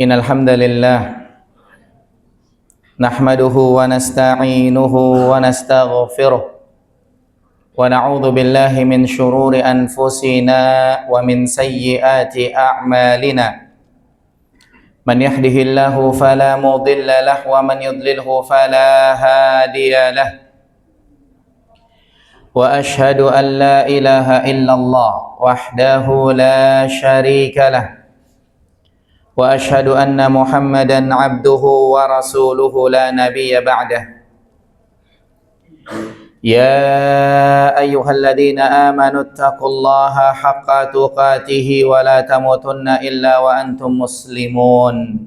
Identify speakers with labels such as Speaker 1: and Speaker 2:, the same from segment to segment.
Speaker 1: Innal hamdalillah nahmaduhu wa nasta'inuhu wa nastaghfiruh wa na'udzu billahi min shururi anfusina wa min sayyiati a'malina. Man yahdihillahu fala mudilla lahu wa man yudlilhu fala hadiya lahu. Wa ashhadu an la ilaha illallah wahdahu la syarika lah. Wa ashhadu anna Muhammadan abduhu wa rasuluhu la nabiyya ba'dah. Ya ayyuhalladzina amanu taqullaha haqqa tuqatih wa la tamutunna illa wa antum muslimun.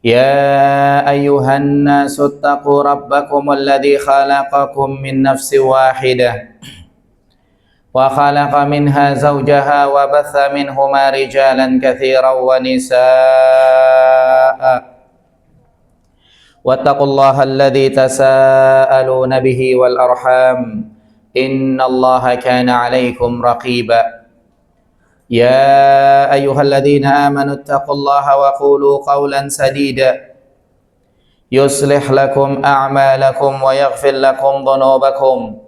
Speaker 1: Ya ayyuhan nasu taqu rabbakum alladzi khalaqakum min nafsin wahidah wa khalaqa minha zawjaha wa batha minhuma rijalan katsiran wa nisaa'a wattaqullaha alladzi tasaaluna bihi wal arham innallaha kana 'alaikum raqiba. Ya ayyuhalladzina amanu taqullaha wa qulu qawlan sadida yuslih lakum a'malakum wa yaghfir lakum dhunubakum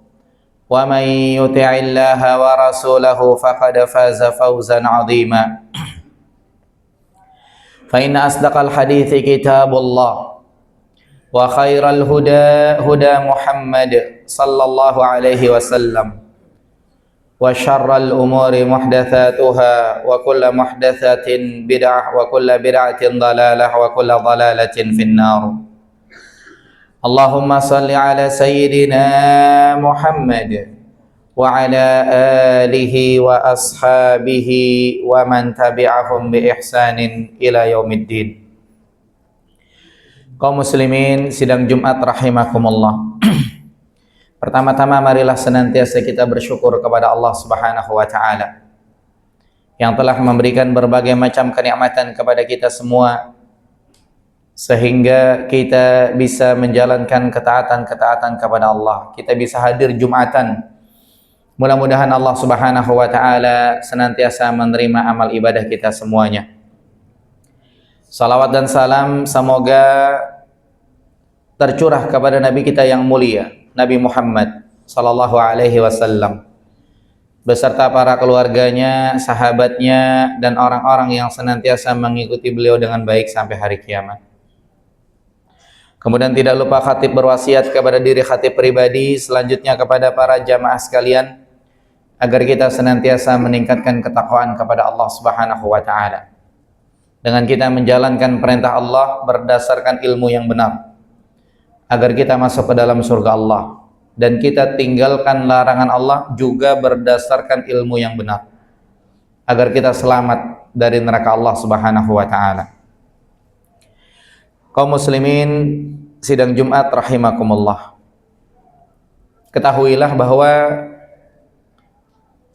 Speaker 1: wa man yuti'illaha wa rasulahu faqad faza fawzan 'azima. Fa inna asdaqal hadithi kitabullah wa khairal huda Muhammad sallallahu alaihi wasallam wa syarral umuri muhdatsatuha wa kullu muhdatsatin bid'ah wa kullu bid'atin dhalalah wa kullu dhalalatin finnar. Allahumma salli ala sayyidina Muhammad wa ala alihi wa ashabihi wa man tabi'ahum bi ihsanin ila yaumiddin. Kaum muslimin sidang Jumat rahimakumullah. Pertama-tama marilah senantiasa kita bersyukur kepada Allah Subhanahu wa taala yang telah memberikan berbagai macam kenikmatan kepada kita semua sehingga kita bisa menjalankan ketaatan-ketaatan kepada Allah. Kita bisa hadir Jumatan. Mudah-mudahan Allah Subhanahu wa taala senantiasa menerima amal ibadah kita semuanya. Salawat dan salam semoga tercurah kepada Nabi kita yang mulia, Nabi Muhammad sallallahu alaihi wasallam, beserta para keluarganya, sahabatnya, dan orang-orang yang senantiasa mengikuti beliau dengan baik sampai hari kiamat. Kemudian tidak lupa khatib berwasiat kepada diri khatib pribadi, selanjutnya kepada para jamaah sekalian, agar kita senantiasa meningkatkan ketakwaan kepada Allah Subhanahu wa taala dengan kita menjalankan perintah Allah berdasarkan ilmu yang benar, agar kita masuk ke dalam surga Allah, dan kita tinggalkan larangan Allah juga berdasarkan ilmu yang benar, agar kita selamat dari neraka Allah Subhanahu wa taala. Kaum muslimin sidang Jumat rahimakumullah. Ketahuilah bahwa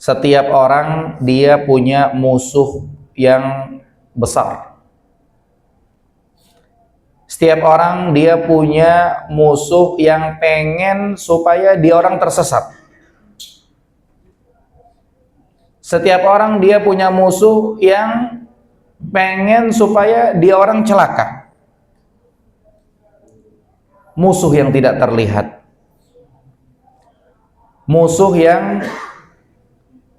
Speaker 1: setiap orang dia punya musuh yang besar. Setiap orang dia punya musuh yang pengen supaya dia orang tersesat. Setiap orang dia punya musuh yang pengen supaya dia orang celaka. Musuh yang tidak terlihat, musuh yang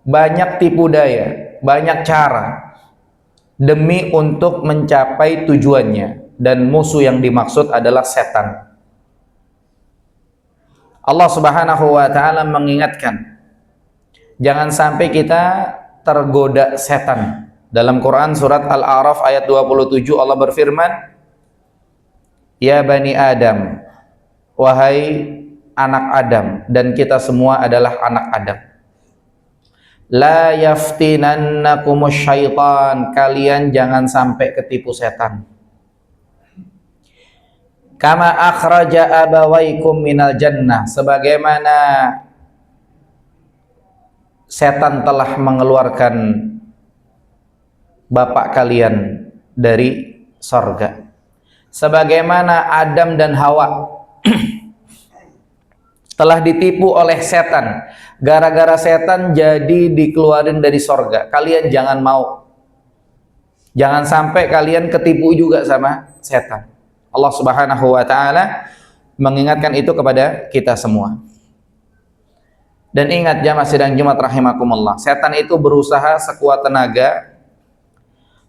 Speaker 1: banyak tipu daya, banyak cara demi untuk mencapai tujuannya, dan musuh yang dimaksud adalah setan. Allah Subhanahu wa taala mengingatkan jangan sampai kita tergoda setan. Dalam Quran surat Al-A'raf ayat 27 Allah berfirman, ya bani Adam, wahai anak Adam, dan kita semua adalah anak Adam, la yaftinannakumus syaitan, kalian jangan sampai ketipu setan. Kama akhraja abawaikum minal jannah, sebagaimana setan telah mengeluarkan bapak kalian dari sorga. Sebagaimana Adam dan Hawa telah ditipu oleh setan, gara-gara setan jadi dikeluarin dari sorga. Kalian jangan mau. Jangan sampai kalian ketipu juga sama setan. Allah Subhanahu wa taala mengingatkan itu kepada kita semua. Dan ingat jamaah sidang Jumat rahimakumullah, setan itu berusaha sekuat tenaga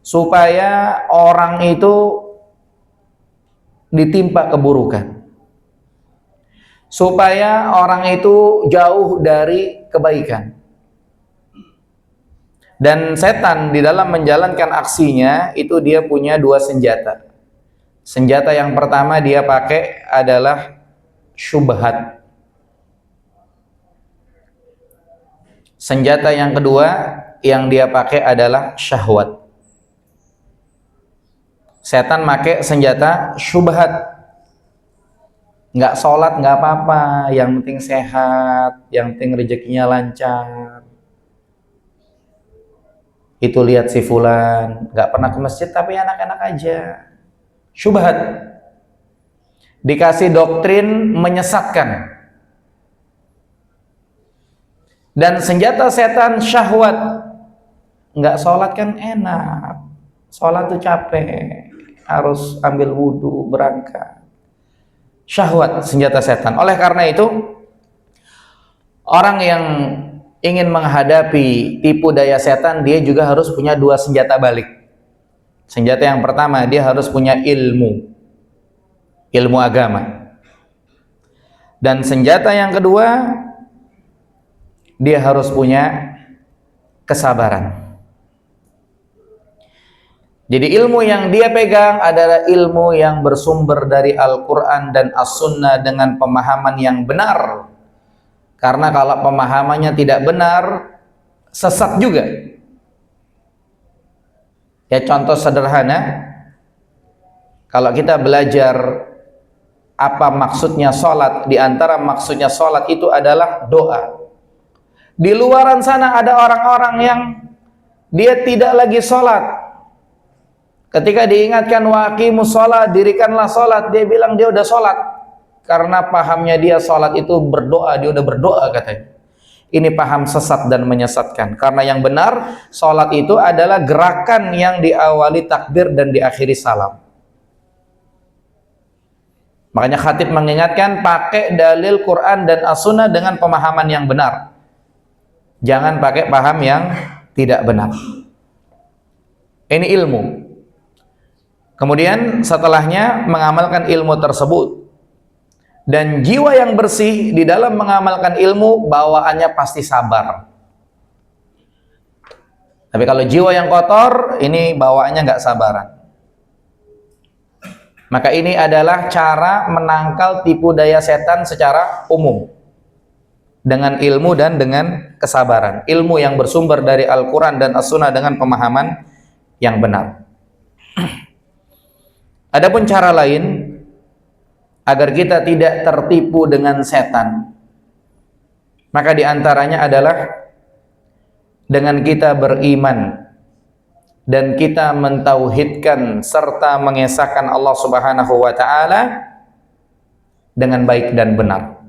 Speaker 1: supaya orang itu ditimpa keburukan, supaya orang itu jauh dari kebaikan. Dan setan di dalam menjalankan aksinya itu dia punya dua senjata. Senjata yang pertama dia pakai adalah syubhat. Senjata yang kedua yang dia pakai adalah syahwat. Setan pakai senjata syubhat. Nggak sholat nggak apa-apa, yang penting sehat, yang penting rezekinya lancar. Itu lihat si fulan nggak pernah ke masjid tapi anak-anak aja. Syubhat. Dikasih doktrin menyesatkan. Dan senjata setan syahwat. Nggak sholat kan enak, sholat tuh capek, harus ambil wudhu, berangkat. Syahwat senjata setan. Oleh karena itu, orang yang ingin menghadapi tipu daya setan, dia juga harus punya dua senjata balik. Senjata yang pertama, dia harus punya ilmu agama. Dan senjata yang kedua, dia harus punya kesabaran. Jadi ilmu yang dia pegang adalah ilmu yang bersumber dari Al-Quran dan As-Sunnah dengan pemahaman yang benar. Karena kalau pemahamannya tidak benar, sesat juga. Ya, contoh sederhana, kalau kita belajar apa maksudnya sholat, di antara maksudnya sholat itu adalah doa. Di luaran sana ada orang-orang yang dia tidak lagi sholat. Ketika diingatkan waqimus sholat, dirikanlah sholat, dia bilang dia udah sholat. Karena pahamnya dia sholat itu berdoa, dia udah berdoa katanya. Ini paham sesat dan menyesatkan. Karena yang benar, sholat itu adalah gerakan yang diawali takbir dan diakhiri salam. Makanya khatib mengingatkan, pakai dalil Quran dan As-Sunnah dengan pemahaman yang benar. Jangan pakai paham yang tidak benar. Ini ilmu. Kemudian setelahnya mengamalkan ilmu tersebut. Dan jiwa yang bersih di dalam mengamalkan ilmu, bawaannya pasti sabar. Tapi kalau jiwa yang kotor, ini bawaannya nggak sabaran. Maka ini adalah cara menangkal tipu daya setan secara umum. Dengan ilmu dan dengan kesabaran. Ilmu yang bersumber dari Al-Quran dan As-Sunnah dengan pemahaman yang benar. Adapun cara lain agar kita tidak tertipu dengan setan, maka diantaranya adalah dengan kita beriman dan kita mentauhidkan serta mengesahkan Allah Subhanahu wa taala dengan baik dan benar.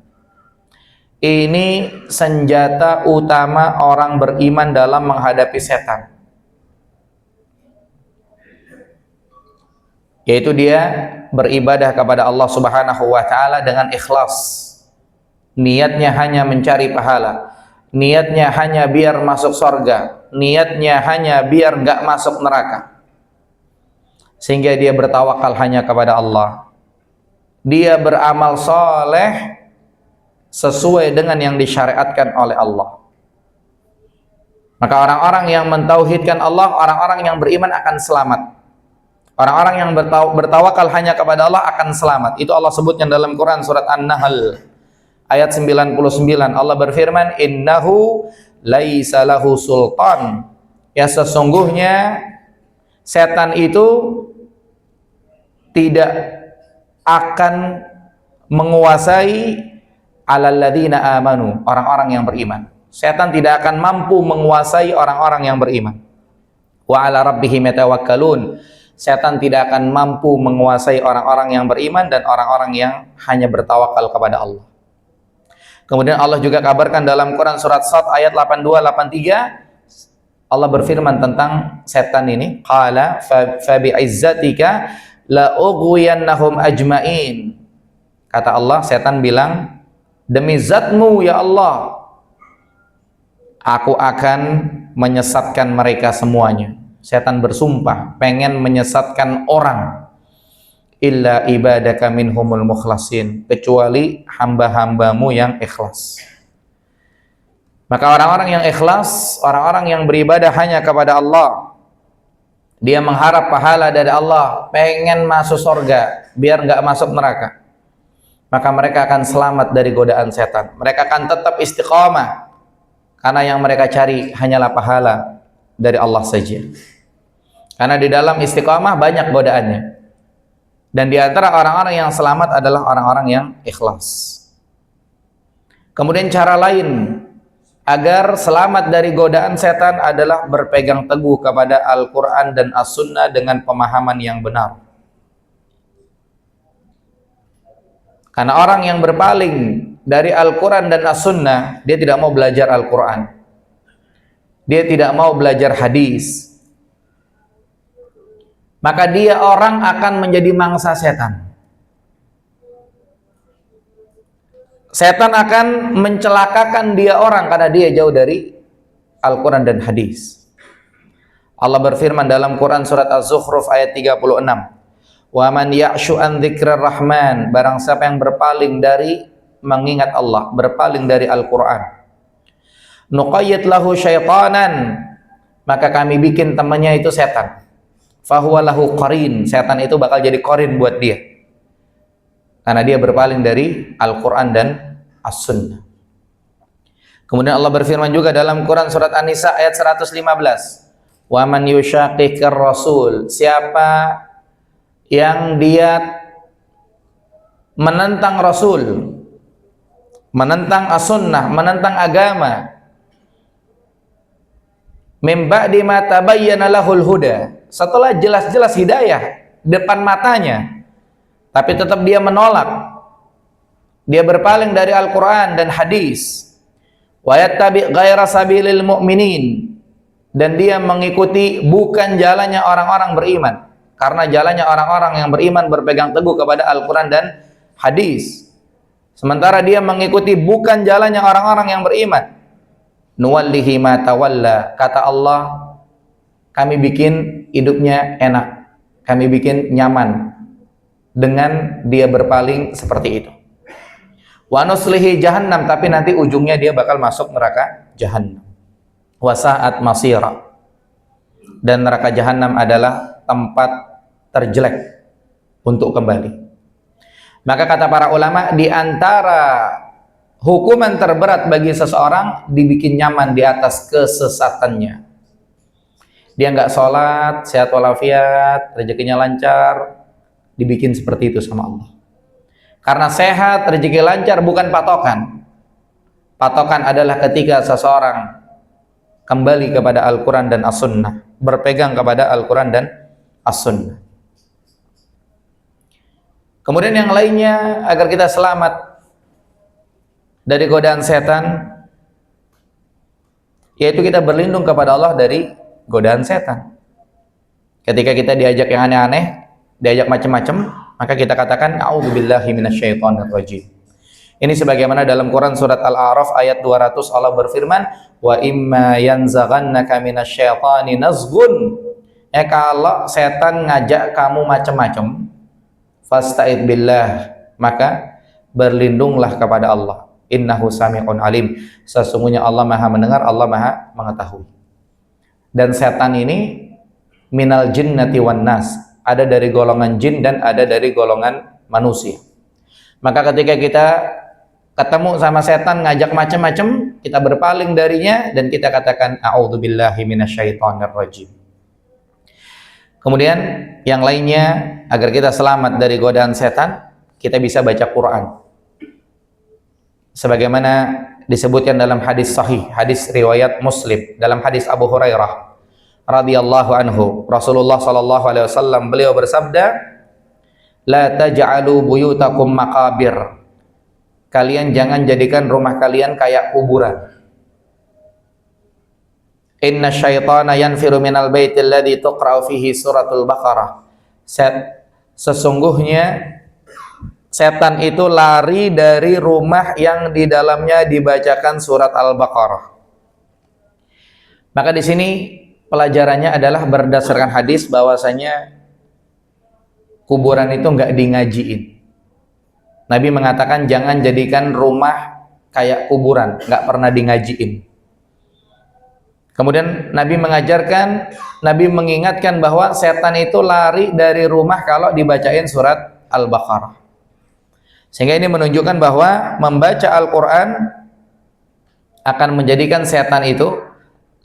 Speaker 1: Ini senjata utama orang beriman dalam menghadapi setan. Yaitu dia beribadah kepada Allah Subhanahu wa taala dengan ikhlas. Niatnya hanya mencari pahala. Niatnya hanya biar masuk surga. Niatnya hanya biar enggak masuk neraka. Sehingga dia bertawakal hanya kepada Allah. Dia beramal soleh sesuai dengan yang disyariatkan oleh Allah. Maka orang-orang yang mentauhidkan Allah, orang-orang yang beriman akan selamat. Orang-orang yang bertawakal hanya kepada Allah akan selamat. Itu Allah sebutnya dalam Quran surat An-Nahl ayat 99. Allah berfirman, innahu laisa lahu sultan. Ya, sesungguhnya setan itu tidak akan menguasai alal ladzina amanu, orang-orang yang beriman. Setan tidak akan mampu menguasai orang-orang yang beriman. Wa ala rabbihim yatawakkalun. Setan tidak akan mampu menguasai orang-orang yang beriman dan orang-orang yang hanya bertawakal kepada Allah. Kemudian Allah juga kabarkan dalam Quran surat Sad ayat 82 83, Allah berfirman tentang setan ini, qala fa bi'izzatika la ughwiyannahum ajmain. Kata Allah, setan bilang, demi zatmu ya Allah, aku akan menyesatkan mereka semuanya. Setan bersumpah pengen menyesatkan orang, illa ibadaka minhumul mukhlasin, kecuali hamba-hambamu yang ikhlas. Maka orang-orang yang ikhlas, orang-orang yang beribadah hanya kepada Allah, dia mengharap pahala dari Allah, pengen masuk surga biar nggak masuk neraka, maka mereka akan selamat dari godaan setan. Mereka akan tetap istiqamah, karena yang mereka cari hanyalah pahala dari Allah saja. Karena di dalam istiqamah banyak godaannya, dan di antara orang-orang yang selamat adalah orang-orang yang ikhlas. Kemudian cara lain agar selamat dari godaan setan adalah berpegang teguh kepada Al-Quran dan As-Sunnah dengan pemahaman yang benar. Karena orang yang berpaling dari Al-Quran dan As-Sunnah, dia tidak mau belajar Al-Quran, dia tidak mau belajar hadis, maka dia orang akan menjadi mangsa setan. Setan akan mencelakakan dia orang karena dia jauh dari Al-Quran dan hadis. Allah berfirman dalam Quran surat Az-Zukhruf ayat 36, wa man ya'shu an dzikrir rahman, barang siapa yang berpaling dari mengingat Allah, berpaling dari Al-Quran, nuqayyid lahu syaitanan, maka kami bikin temannya itu setan, fahuwa lahu qarin, setan itu bakal jadi qarin buat dia, karena dia berpaling dari Al-Quran dan As-Sunnah. Kemudian Allah berfirman juga dalam Quran surat An-Nisa ayat 115, wa man yushaqiqir rasul, siapa yang dia menentang Rasul, menentang As-Sunnah, menentang agama, mim ba'di ma tabayyana lahul huda, setelah jelas-jelas hidayah depan matanya, tapi tetap dia menolak, dia berpaling dari Al-Quran dan hadis, wa yattabi' ghaira sabilil mu'minin, dan dia mengikuti bukan jalannya orang-orang beriman, karena jalannya orang-orang yang beriman berpegang teguh kepada Al-Quran dan hadis, sementara dia mengikuti bukan jalannya orang-orang yang beriman, nuwallihi ma tawalla, kata Allah, kami bikin hidupnya enak, kami bikin nyaman dengan dia berpaling seperti itu. Wa nuslihi jahannam, tapi nanti ujungnya dia bakal masuk neraka jahannam. Wa sa'at masira, dan neraka jahannam adalah tempat terjelek untuk kembali. Maka kata para ulama, di antara hukuman terberat bagi seseorang dibikin nyaman di atas kesesatannya. Dia nggak sholat, sehat walafiat, rezekinya lancar, dibikin seperti itu sama Allah. Karena sehat, rezeki lancar bukan patokan. Patokan adalah ketika seseorang kembali kepada Al-Quran dan As-Sunnah, berpegang kepada Al-Quran dan As-Sunnah. Kemudian yang lainnya agar kita selamat dari godaan setan, yaitu kita berlindung kepada Allah dari godaan setan. Ketika kita diajak yang aneh-aneh, diajak macam-macam, maka kita katakan a'udzubillahi minasyaitonirrajim. Ini sebagaimana dalam Quran surat Al-A'raf ayat 200, Allah berfirman, wa imma yanzaghannaka minasyaitani nazghun, kalau setan ngajak kamu macam-macam, fasta'id billah, maka berlindunglah kepada Allah, innahu sami'un alim, sesungguhnya Allah Maha mendengar, Allah Maha mengetahui. Dan setan ini minal jinnati wan nas, ada dari golongan jin dan ada dari golongan manusia. Maka ketika kita ketemu sama setan ngajak macam-macam, kita berpaling darinya dan kita katakan a'udzubillahi minasyaitonirrajim. Kemudian yang lainnya agar kita selamat dari godaan setan, kita bisa baca Quran. Sebagaimana disebutkan dalam hadis sahih, hadis riwayat Muslim, dalam hadis Abu Hurairah radhiyallahu anhu, Rasulullah sallallahu alaihi wasallam beliau bersabda, la taj'alu buyutakum maqabir, kalian jangan jadikan rumah kalian kayak kuburan. Inna syaitana yanfiru minal baitil ladzi tuqra'u fihi suratul Baqarah. Sesungguhnya setan itu lari dari rumah yang di dalamnya dibacakan surat Al-Baqarah. Maka di sini pelajarannya adalah berdasarkan hadis bahwasanya kuburan itu enggak di ngajiin. Nabi mengatakan jangan jadikan rumah kayak kuburan, enggak pernah di ngajiin. Kemudian Nabi mengingatkan bahwa setan itu lari dari rumah kalau dibacain surat Al-Baqarah. Sehingga ini menunjukkan bahwa membaca Al-Quran akan menjadikan setan itu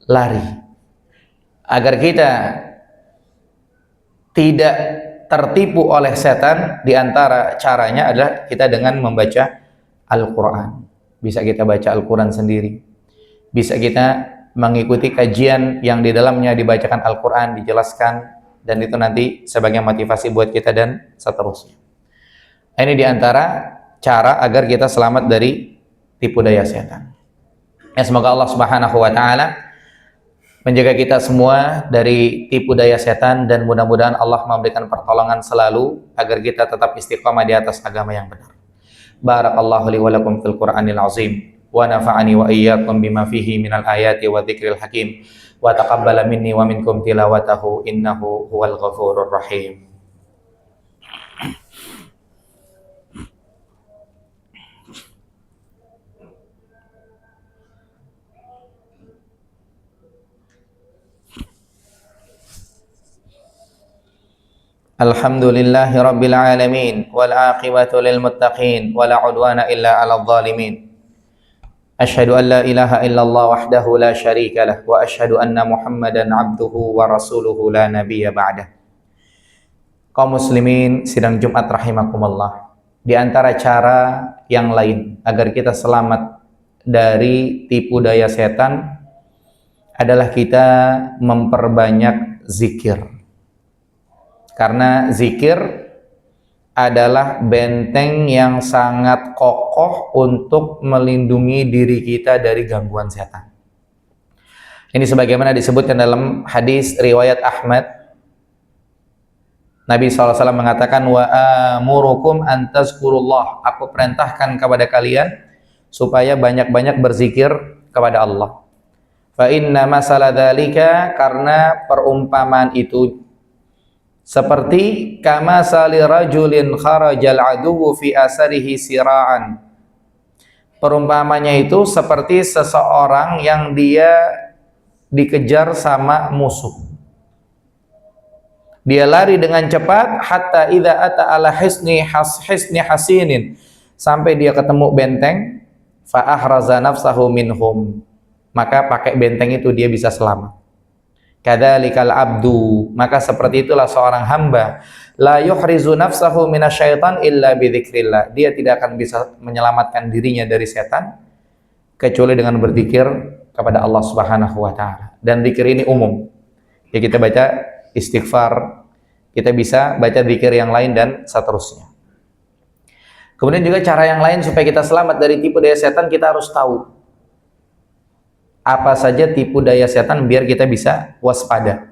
Speaker 1: lari. Agar kita tidak tertipu oleh setan, di antara caranya adalah kita dengan membaca Al-Quran. Bisa kita baca Al-Quran sendiri. Bisa kita mengikuti kajian yang di dalamnya dibacakan Al-Quran, dijelaskan, dan itu nanti sebagai motivasi buat kita dan seterusnya. Ini diantara cara agar kita selamat dari tipu daya setan. Ya, semoga Allah Subhanahu wa Ta'ala menjaga kita semua dari tipu daya setan, dan mudah-mudahan Allah memberikan pertolongan selalu agar kita tetap istiqamah di atas agama yang benar. Barakallahu li wa lakum fil Qur'anil azim, wa nafa'ani wa iyyakum bima fihi minal ayati wa dzikril hakim, wa taqabbala minni wa minkum tilawatahu innahu huwal ghafurur rahim. Alhamdulillahi rabbil alamin, wal aqibatu lil muttaqin, wala udwana illa 'alal zalimin. Asyhadu an la ilaha illallah wahdahu la syarika lah, wa asyhadu anna Muhammadan abduhu wa rasuluhu la nabiyya ba'dah. Kaum muslimin sidang Jumat rahimakumullah, di antara cara yang lain agar kita selamat dari tipu daya setan adalah kita memperbanyak zikir. Karena zikir adalah benteng yang sangat kokoh untuk melindungi diri kita dari gangguan setan. Ini sebagaimana disebutkan dalam hadis riwayat Ahmad. Nabi SAW mengatakan, wa amurukum an tazkurullah, aku perintahkan kepada kalian supaya banyak-banyak berzikir kepada Allah. Fa inna masala dzalika, karena perumpamaan itu seperti kama sali rajulin kharajal aduwwu fi asarihi siraan. Perumpamanya itu seperti seseorang yang dia dikejar sama musuh. Dia lari dengan cepat hatta idza ata ala hisni hasinin, sampai dia ketemu benteng, fa ahraza nafsahu minhum, maka pakai benteng itu dia bisa selamat. Kadzalikal abdu, maka seperti itulah seorang hamba, la yuhrizu nafsahu minasyaitan illa bidzikrillah, dia tidak akan bisa menyelamatkan dirinya dari setan kecuali dengan berzikir kepada Allah Subhanahu wa Ta'ala. Dan zikir ini umum. Ya, kita baca istighfar, kita bisa baca zikir yang lain dan seterusnya. Kemudian juga cara yang lain supaya kita selamat dari tipu daya setan, kita harus tahu apa saja tipu daya setan biar kita bisa waspada.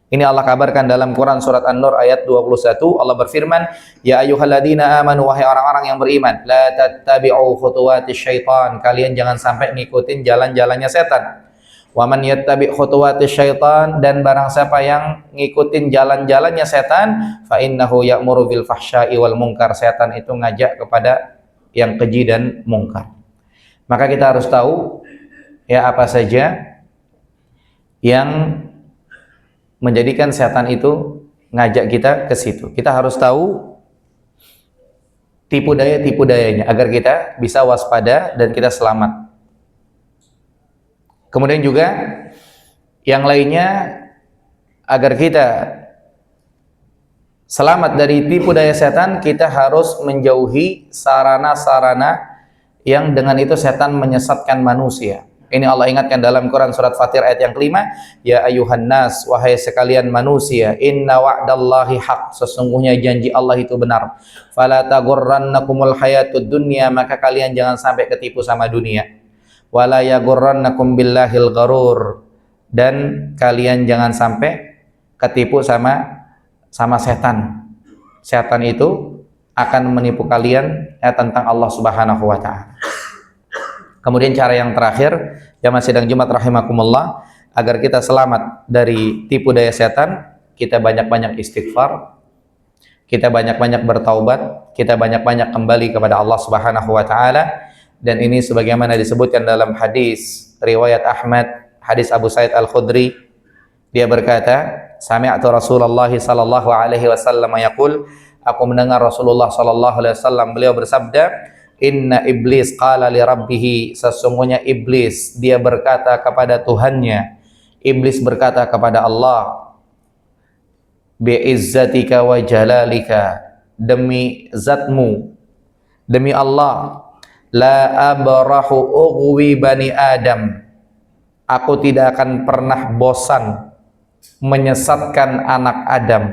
Speaker 1: Ini Allah kabarkan dalam Quran surat An-Nur ayat 21. Allah berfirman, ya ayyuhalladzina amanu, wahai orang-orang yang beriman, la tattabi'u khutuwatis syaitan, kalian jangan sampai ngikutin jalan-jalannya setan. Wa man yattabi' khutuwatis syaitan, dan barang siapa yang ngikutin jalan-jalannya setan, fa innahu ya'muru bil fahsya'i wal munkar, setan itu ngajak kepada yang keji dan mungkar. Maka kita harus tahu ya apa saja yang menjadikan setan itu ngajak kita ke situ. Kita harus tahu tipu dayanya agar kita bisa waspada dan kita selamat. Kemudian juga yang lainnya, agar kita selamat dari tipu daya setan, kita harus menjauhi sarana-sarana yang dengan itu setan menyesatkan manusia. Ini Allah ingatkan dalam Quran surat Fatir ayat yang kelima, ya ayuhan nas, wahai sekalian manusia, inna wa'dallahi haq, sesungguhnya janji Allah itu benar. Fala taghurrannakumul hayatud dunya, maka kalian jangan sampai ketipu sama dunia. Wala yaghurrannakum billahil gharur, dan kalian jangan sampai ketipu sama setan. Setan itu akan menipu kalian tentang Allah Subhanahu wa taala. Kemudian cara yang terakhir, jamaah sidang Jumat rahimakumullah, agar kita selamat dari tipu daya setan, kita banyak-banyak istighfar, kita banyak-banyak bertaubat, kita banyak-banyak kembali kepada Allah Subhanahu wa taala. Dan ini sebagaimana disebutkan dalam hadis riwayat Ahmad, hadis Abu Sa'id Al-Khudri, dia berkata, sami'tu Rasulullah sallallahu alaihi wasallam yaqul, aku mendengar Rasulullah sallallahu alaihi wasallam beliau bersabda, inna iblis qala li rabbih, sesungguhnya iblis dia berkata kepada Tuhannya, iblis berkata kepada Allah, bi izzatika wa jalalika, demi zatmu, demi Allah, la abrahu ughwi bani Adam, aku tidak akan pernah bosan menyesatkan anak Adam,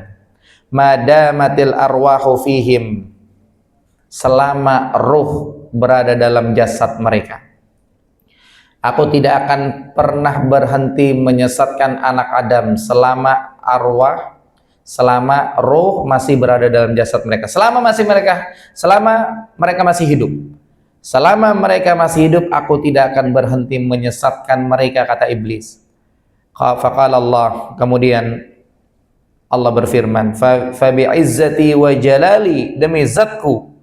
Speaker 1: madamatil arwahu fihim, selama ruh berada dalam jasad mereka. Aku tidak akan pernah berhenti menyesatkan anak Adam selama arwah, selama ruh masih berada dalam jasad mereka. Selama mereka masih hidup. Selama mereka masih hidup, aku tidak akan berhenti menyesatkan mereka, kata iblis. Faqala Allah, kemudian Allah berfirman, fa bi'izzati wa jalali, demi zatku,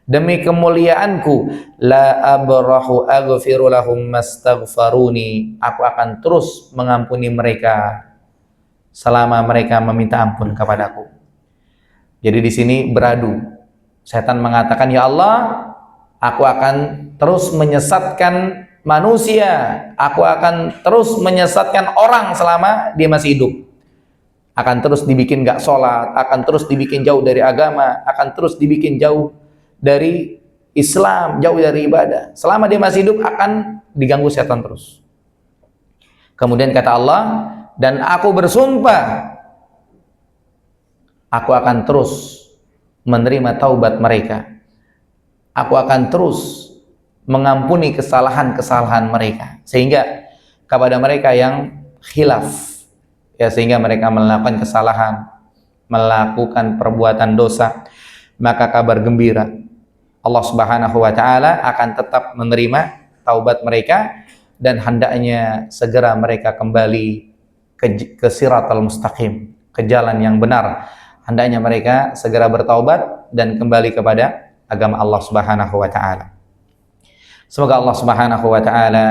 Speaker 1: demi kemuliaanku, la abrahu aghfiru lahum mastaghfaruni, aku akan terus mengampuni mereka selama mereka meminta ampun kepadaku. Jadi di sini beradu. Setan mengatakan, ya Allah, aku akan terus menyesatkan manusia, aku akan terus menyesatkan orang selama dia masih hidup. Akan terus dibikin gak sholat, akan terus dibikin jauh dari agama, akan terus dibikin jauh dari Islam, jauh dari ibadah. Selama dia masih hidup akan diganggu setan terus. Kemudian kata Allah, dan aku bersumpah, aku akan terus menerima taubat mereka. Aku akan terus mengampuni kesalahan-kesalahan mereka. Sehingga kepada mereka yang khilaf, ya, sehingga mereka melakukan kesalahan, melakukan perbuatan dosa, maka kabar gembira, Allah Subhanahu wa taala akan tetap menerima taubat mereka, dan hendaknya segera mereka kembali ke siratal mustaqim, ke jalan yang benar. Hendaknya mereka segera bertaubat dan kembali kepada agama Allah Subhanahu wa taala. Semoga Allah Subhanahu wa taala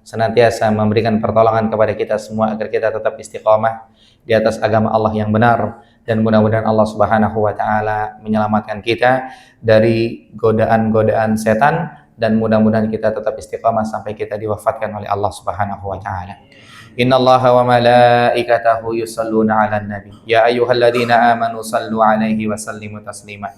Speaker 1: senantiasa memberikan pertolongan kepada kita semua agar kita tetap istiqamah di atas agama Allah yang benar, dan mudah-mudahan Allah Subhanahu wa taala menyelamatkan kita dari godaan-godaan setan, dan mudah-mudahan kita tetap istiqamah sampai kita diwafatkan oleh Allah Subhanahu wa taala. Innallaha wa malaikatahu yusholluna 'alan nabi ya ayyuhalladzina amanu shallu 'alaihi wa sallimu taslima.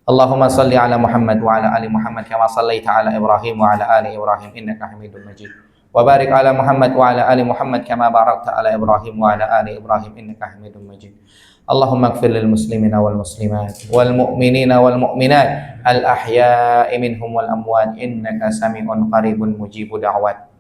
Speaker 1: Allahumma shalli 'ala Muhammad wa 'ala ali Muhammad kama shallaita 'ala Ibrahim wa 'ala ali Ibrahim innaka Hamidum Majid. Wa barik 'ala Muhammad wa 'ala ali Muhammad kama barakta 'ala Ibrahim wa 'ala ali Ibrahim innaka Hamidum Majid. Allahumma ighfir lil muslimina wal muslimat wal mu'minina wal mu'minat al ahya'i minhum wal amwat innaka sami'un qaribun mujibu da'wat.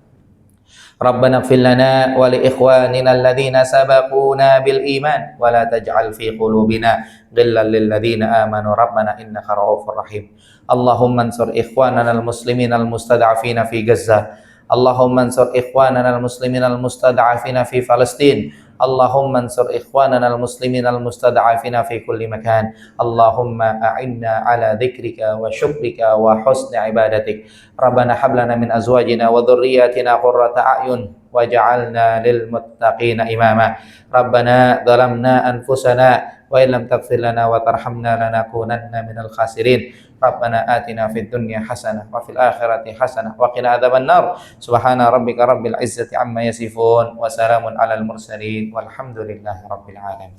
Speaker 1: Rabbana ighfir lana wa li ikhwanina alladhina sabaquna bil iman wa la taj'al fi qulubina ghillan lil ladzina amanu rabbana innaka ra'ufur rahim. Allahumma ansur ikhwanana al muslimina al mustad'afina fi Gaza. Allahumma ansur ikhwanana al muslimina al mustad'afina fi Palestin. Allahumma ansur ikhwanana al muslimina al mustad'afina fi kulli makan. Allahumma a'inna ala dzikrika wa syukrika wa husni ibadatik. Rabbana hab lana min azwajina wa dhurriyyatina qurrata a'yun waj'alna lil muttaqina imama. Rabbana zalamna anfusana wa illam taghfir lana wa tarhamna lanakunanna minal khasirin. Rabbana atina fid dunya hasanah wa fil akhirati hasanah wa qina adzaban nar. Subhana rabbika rabbil izzati amma yasifun wa salamun alal mursalin walhamdulillahi rabbil alamin.